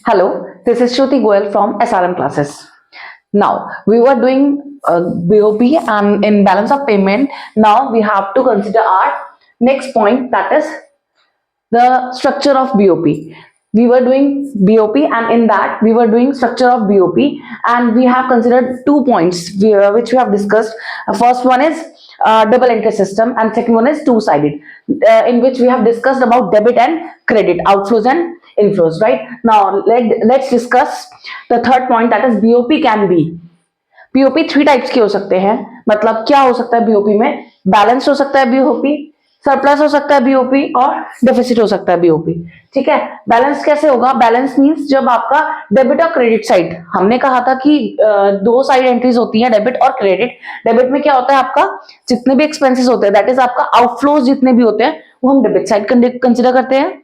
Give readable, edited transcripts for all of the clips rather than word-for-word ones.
Hello, this is Shruti Goel from SRM classes. Now, we were doing BOP and in balance of payment. Now, we have to consider our next point, that is the structure of BOP. We were doing BOP and in that we were doing structure of BOP, and we have considered 2 points which we have discussed. First one is double entry system and second one is two-sided, in which we have discussed about debit and credit, outflows and inflows. Right now, let's discuss the third point, that is BOP can be. BOP 3 types के हो सकते हैं. मतलब क्या हो सकता है BOP में? बैलेंस हो सकता है बीओपी, सरप्लस हो सकता है बीओपी और डेफिसिट हो सकता है बीओपी. ठीक है. बैलेंस कैसे होगा? बैलेंस मींस जब आपका डेबिट और क्रेडिट साइड, हमने कहा था कि दो साइड एंट्रीज होती हैं, डेबिट और क्रेडिट. डेबिट में क्या होता है? आपका जितने भी एक्सपेंसेस होते हैं, दैट इज आपका आउटफ्लोज जितने भी होते हैं वो हम डेबिट साइड कंसिडर करते हैं,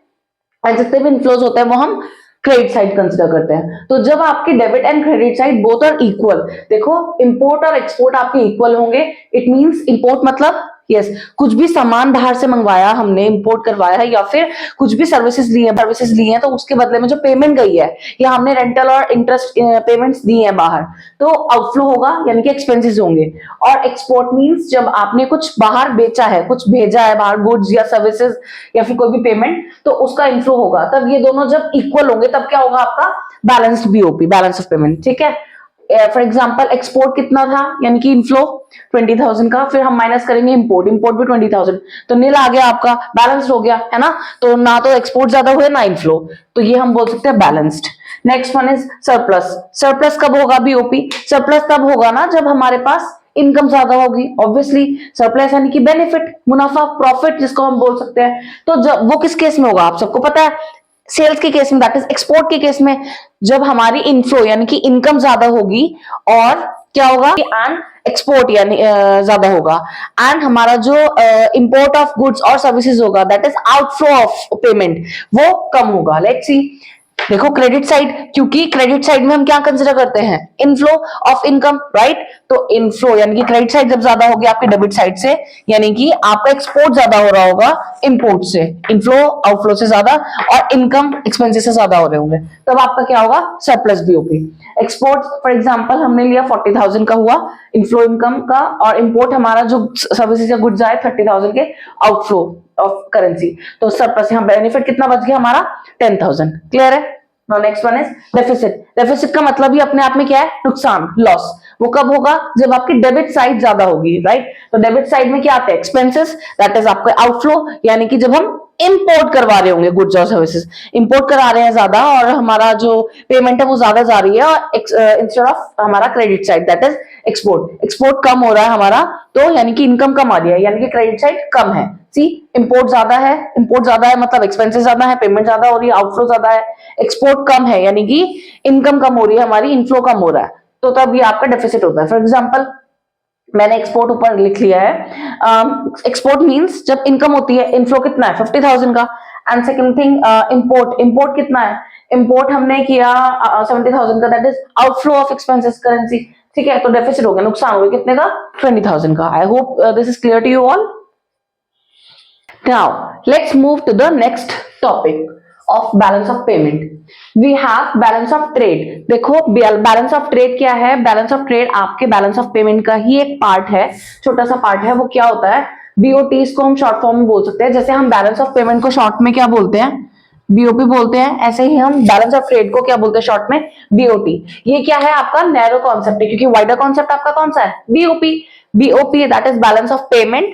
और जितने भी इनफ्लोज होते हैं वो हम क्रेडिट साइड कंसिडर करते हैं. तो जब आपकी debit and credit side both are equal, देखो इंपोर्ट और एक्सपोर्ट आपके इक्वल होंगे. इट मींस इंपोर्ट मतलब यस, कुछ भी सामान बाहर से मंगवाया हमने, इंपोर्ट करवाया है, या फिर कुछ भी सर्विसेज ली हैं तो उसके बदले में जो पेमेंट गई है, या हमने रेंटल और इंटरेस्ट पेमेंट्स दी है बाहर, तो आउटफ्लो होगा, यानी कि एक्सपेंसेस होंगे. और एक्सपोर्ट मींस जब आपने कुछ बाहर बेचा है, कुछ भेजा है बाहर, गुड्स या सर्विसेज या फिर कोई भी पेमेंट, तो उसका इनफ्लो होगा. तब ये दोनों जब इक्वल होंगे तब क्या होगा? आपका balanced BOP, balance of payment. ठीक है. फॉर एग्जाम्पल एक्सपोर्ट कितना था, यानी कि इनफ्लो 20,000 का, फिर हम माइनस करेंगे इंपोर्ट भी 20,000, तो नील आ गया, आपका बैलेंस्ड हो गया है ना. तो ना तो एक्सपोर्ट ज्यादा हुए ना इनफ्लो, तो ये हम बोल सकते हैं balanced. Next one is surplus. Surplus कब होगा बीओपी? सरप्लस तब होगा ना जब हमारे पास इनकम ज्यादा होगी. ऑब्वियसली सरप्लस यानी कि बेनिफिट, मुनाफा, प्रॉफिट जिसको हम बोल सकते हैं. तो जब वो किस केस में होगा? आप सबको पता है, सेल्स के केस में, दैट इज एक्सपोर्ट के केस में, जब हमारी इनफ्लो यानी कि इनकम ज्यादा होगी, और क्या होगा? एंड एक्सपोर्ट यानी ज्यादा होगा, एंड हमारा जो इंपोर्ट ऑफ गुड्स और सर्विसेज होगा, that is outflow of payment, वो कम होगा. Let's see. देखो क्रेडिट साइड, क्योंकि क्रेडिट साइड में हम क्या कंसिडर करते हैं? Inflow of income, right. तो इनफ्लो यानी कि क्रेडिट साइड जब ज्यादा होगी आपकी डेबिट साइड से, यानी कि आपका एक्सपोर्ट ज्यादा हो रहा होगा इंपोर्ट से, इनफ्लो आउटफ्लो से ज्यादा, और इनकम एक्सपेंसेस से ज्यादा हो रहे होंगे, तब आपका क्या होगा? Surplus BOP. Export for example हमने लिया 40,000 का हुआ इनफ्लो इनकम का, और इंपोर्ट हमारा जो सर्विसेज या गुड्स आए 30,000 के आउटफ्लो ऑफ करेंसी, तो सरप्लस. यहाँ बेनिफिट कितना बच गया हमारा? 10,000. क्लियर है. Next one is deficit. Deficit का मतलब ही अपने आप में क्या है? नुकसान, लॉस. वो कब होगा? जब आपकी डेबिट साइड ज्यादा होगी, राइट. तो डेबिट साइड में क्या आते हैं? एक्सपेंसेस, दैट इज आपका आउटफ्लो, यानी कि जब हम इंपोर्ट करवा रहे होंगे गुड्स और सर्विसेज, इंपोर्ट करा रहे हैं ज्यादा, और हमारा जो पेमेंट है वो ज्यादा जा रही है इंस्टेड ऑफ हमारा credit side, that is export. Export कम हो रहा है हमारा, तो यानी कि इनकम कम आ रही है, यानी कि क्रेडिट साइड कम है. सी, इंपोर्ट ज्यादा है, इंपोर्ट ज्यादा है मतलब एक्सपेंसेस ज्यादा है, पेमेंट ज्यादा हो रही है, आउटफ्लो ज्यादा है. एक्सपोर्ट कम है यानी कि इनकम कम हो रही है हमारी, इनफ्लो कम हो रहा है, तो तब ये आपका डेफिसिट होता है. फॉर एग्जांपल मैंने एक्सपोर्ट ऊपर लिख लिया है. एक्सपोर्ट मींस जब इनकम होती है, इनफ्लो कितना है? 50,000 का. And second thing import. Import कितना है? इंपोर्ट हमने किया 70,000 का, that is outflow of expenses currency. ठीक है. तो डेफिसिट हो गया, नुकसान हो गया कितने का? 20,000 का. I hope this is clear to you all. Now, let's move to the next topic of balance of payment. We have balance of trade. देखो balance of trade क्या है? Balance of trade आपके balance of payment का ही एक part है, छोटा सा part है. वो क्या होता है? BOT को हम शॉर्ट फॉर्म में बोल सकते हैं. जैसे हम बैलेंस ऑफ पेमेंट को शॉर्ट में क्या बोलते हैं? बीओपी बोलते हैं. ऐसे ही हम बैलेंस ऑफ ट्रेड को क्या बोलते हैं शॉर्ट में? बीओटी. ये क्या है? आपका नैरो कॉन्सेप्ट है, क्योंकि वाइडर कॉन्सेप्ट आपका कौन सा है? BOP. BOP that is balance of payment,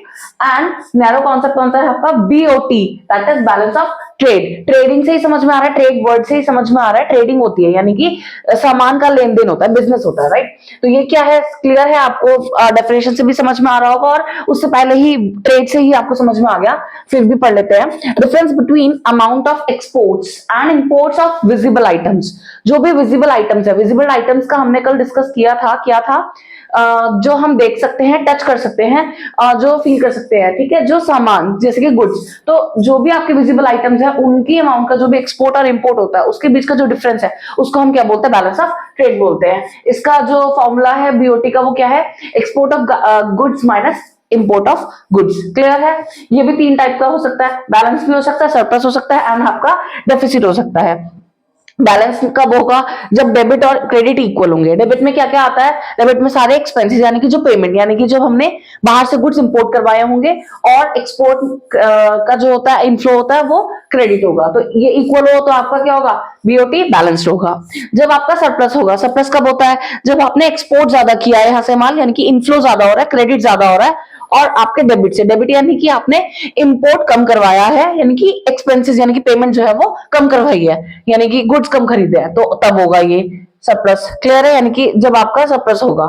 and narrow concept कौन सा है आपका? BOT that is balance of trade. Trading से ही समझ में आ रहा है, ट्रेड वर्ड से ही समझ में आ रहा है. ट्रेडिंग होती है यानी कि सामान का लेन देन होता है, बिजनेस होता है, राइट. तो ये क्या है? क्लियर है आपको? डेफिनेशन से भी समझ में आ रहा होगा, और उससे पहले ही ट्रेड से ही आपको समझ में आ गया, फिर भी पढ़ लेते हैं. Difference between amount of exports and imports of visible items. जो भी विजिबल आइटम्स है, विजिबल आइटम्स का हमने कल डिस्कस किया था. क्या था? जो हम देख सकते हैं, टच कर सकते हैं, जो फील कर सकते हैं. ठीक है. जो सामान जैसे कि गुड्स, तो जो भी आपके विजिबल आइटम्स है उनकी अमाउंट का जो भी एक्सपोर्ट और इंपोर्ट होता है उसके बीच का जो डिफरेंस है उसको हम क्या बोलते हैं? बैलेंस ऑफ ट्रेड बोलते हैं. इसका जो फॉर्मूला है बीओटी का वो क्या है? Export of goods minus import of goods. Clear है. ये भी 3 टाइप का हो सकता है, बैलेंस भी हो सकता है, सरप्लस हो सकता है, एंड आपका डेफिसिट हो सकता है. बैलेंस कब होगा? जब डेबिट और क्रेडिट इक्वल होंगे। डेबिट में क्या क्या आता है? डेबिट में सारे एक्सपेंसेस यानी कि जो पेमेंट, यानी कि जब हमने बाहर से गुड्स इंपोर्ट करवाए होंगे, और एक्सपोर्ट का जो होता है इनफ्लो होता है वो क्रेडिट होगा। तो ये इक्वल हो तो आपका क्या होगा? बीओटी बैलेंस्ड होगा। जब आपका सरप्लस होगा, सरप्लस कब होता है? जब आपने एक्सपोर्ट ज्यादा किया है यहाँ से माल, यानी कि इनफ्लो ज्यादा हो रहा है, क्रेडिट ज्यादा हो रहा है, और आपके डेबिट से, डेबिट यानी कि आपने इंपोर्ट कम करवाया है, यानी कि एक्सपेंसेस यानी कि पेमेंट जो है वो कम करवाई है, यानी कि गुड्स कम खरीदे हैं, तो तब होगा ये सरप्लस। क्लियर है? यानी कि जब आपका सरप्लस होगा,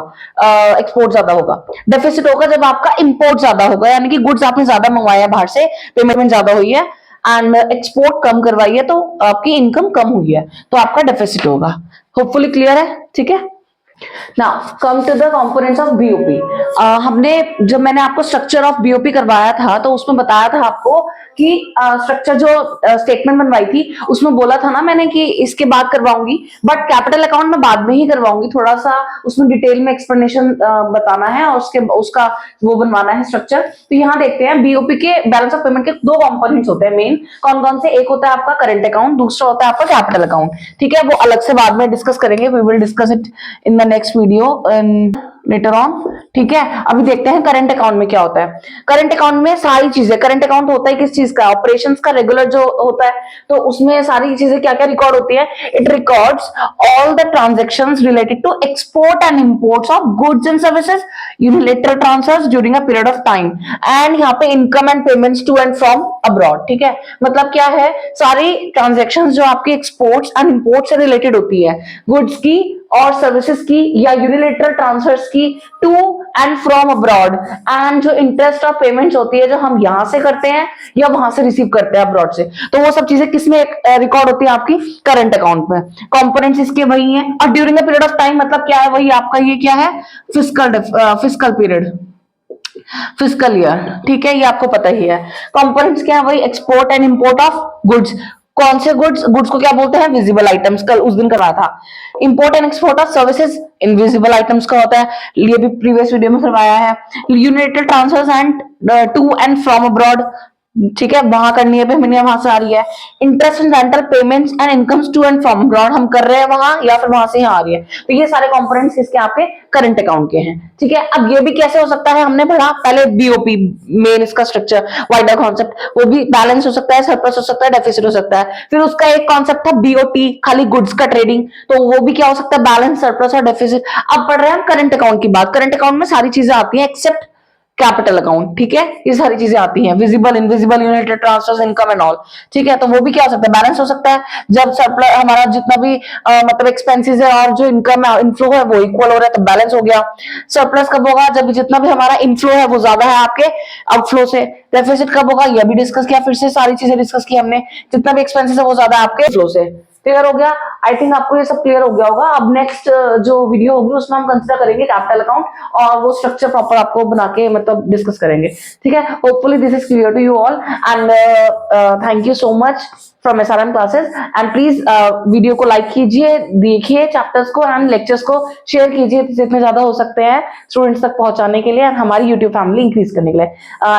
एक्सपोर्ट ज्यादा होगा। डेफिसिट होगा जब आपका इंपोर्ट ज्यादा होगा, यानी कि गुड्स आपने ज्यादा मंगवाया है बाहर से, पेमेंट ज्यादा हुई है, एंड एक्सपोर्ट कम करवाई है, तो आपकी इनकम कम हुई है, तो आपका डेफिसिट होगा। होपफुली क्लियर है? ठीक है। Now come to the components of BOP. हमने, जब मैंने आपको स्ट्रक्चर ऑफ बीओपी करवाया था, तो उसमें बताया था आपको कि स्ट्रक्चर जो स्टेटमेंट बनवाई थी उसमें बोला था ना मैंने कि इसके बाद करवाऊंगी, बट कैपिटल अकाउंट में बाद में ही करवाऊंगी, थोड़ा सा उसमें डिटेल में एक्सप्लेनेशन बताना है और उसका वो बनवाना है स्ट्रक्चर। तो यहाँ देखते हैं बीओपी के बैलेंस ऑफ पेमेंट के दो कंपोनेंट्स होते हैं मेन। कौन कौन से? एक होता है आपका करंट अकाउंट, दूसरा होता है आपका कैपिटल अकाउंट। ठीक है, वो अलग से बाद में डिस्कस करेंगे, we will discuss it in the next video later on. ठीक है, अभी देखते हैं करंट अकाउंट में क्या होता है। करंट अकाउंट में सारी चीजें, करंट अकाउंट होता है किस चीज का? ऑपरेशंस का, रेगुलर जो होता है, तो उसमें सारी चीजें क्या क्या रिकॉर्ड होती है? It records all the transactions related to export and imports of goods and services, unilateral transfers during a period of time, and यहाँ पे income and payments to and from abroad. ठीक है, मतलब क्या है? सारी ट्रांजेक्शंस जो आपकी एक्सपोर्ट्स एंड इंपोर्ट से रिलेटेड होती है, गुड्स की और सर्विसेज की, या यूनिलेटरल ट्रांसफर्स की to and from abroad, and जो इंटरेस्ट ऑफ पेमेंट्स होती है जो हम यहां से करते हैं या वहां से रिसीव करते हैं अब्रॉड से, तो वो सब चीजें किसमें रिकॉर्ड होती है? आपकी करंट अकाउंट में। कंपोनेंट्स इसके वही हैं। और during the period of time मतलब क्या है? वही आपका ये क्या है? Physical period, physical year. ठीक है, ये आपको पता ही है। कंपोनेंट्स क्या है? वही export and import of goods. कौन से गुड्स? गुड्स को क्या बोलते हैं? Visible items. कल उस दिन करवाया था। Import and export of services invisible items का होता है, ये भी प्रीवियस वीडियो में करवाया है। Unilateral transfers and to and from abroad, ठीक है, वहां करनी है, पेमेंट वहां से आ रही है। Interest and rental payments and incomes to and from abroad, हम कर रहे हैं वहां या फिर वहां से यहाँ आ रही है। तो ये सारे कंपोनेंट्स इसके आपके करंट अकाउंट के हैं। ठीक है, अब ये भी कैसे हो सकता है? हमने पढ़ा पहले बीओपी, मेन इसका स्ट्रक्चर, वाइडर कॉन्सेप्ट, वो भी बैलेंस हो सकता है, सरप्लस हो सकता है, डेफिसिट हो सकता है। फिर उसका एक कॉन्सेप्ट था बीओटी, खाली गुड्स का ट्रेडिंग, तो वो भी क्या हो सकता है? बैलेंस, सरप्लस और डेफिसिट। अब पढ़ रहे हैं हम करंट अकाउंट की बात। करंट अकाउंट में सारी चीजें आती हैं एक्सेप्ट कैपिटल अकाउंट। ठीक है, ये सारी चीजें आती हैं, visible, invisible, united transfers, income and all. ठीक है, तो वो भी क्या हो सकता है? बैलेंस हो सकता है, जब सरप्लस हमारा जितना भी मतलब एक्सपेंसेस है और जो इनकम है, इनफ्लो है, वो इक्वल हो रहा है, तो बैलेंस हो गया। सरप्लस कब होगा? जब जितना भी हमारा इनफ्लो है वो ज्यादा है आपके आउटफ्लो से। डेफिसिट कब होगा? ये भी डिस्कस किया, फिर से सारी चीजें डिस्कस की हमने, जितना भी एक्सपेंसेस है वो ज्यादा आपके फ्लो से। क्लियर हो गया? आई थिंक आपको ये सब क्लियर हो गया होगा। अब नेक्स्ट जो वीडियो होगी उसमें हम कंसिडर करेंगे कैपिटल अकाउंट, और वो स्ट्रक्चर प्रॉपर आपको बना के मतलब डिस्कस करेंगे। ठीक है, hopefully this is clear to you all, and thank you so much from SRM classes. And please video को लाइक कीजिए, देखिए चैप्टर्स को एंड लेक्चर्स को शेयर कीजिए जितने ज्यादा हो सकते हैं स्टूडेंट्स तक पहुंचाने के लिए, और हमारी यूट्यूब फैमिली इंक्रीज करने के लिए।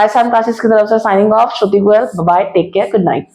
एसआरएम क्लासेस की तरफ से signing off, Shruti Goyal, bye bye, take care, good night.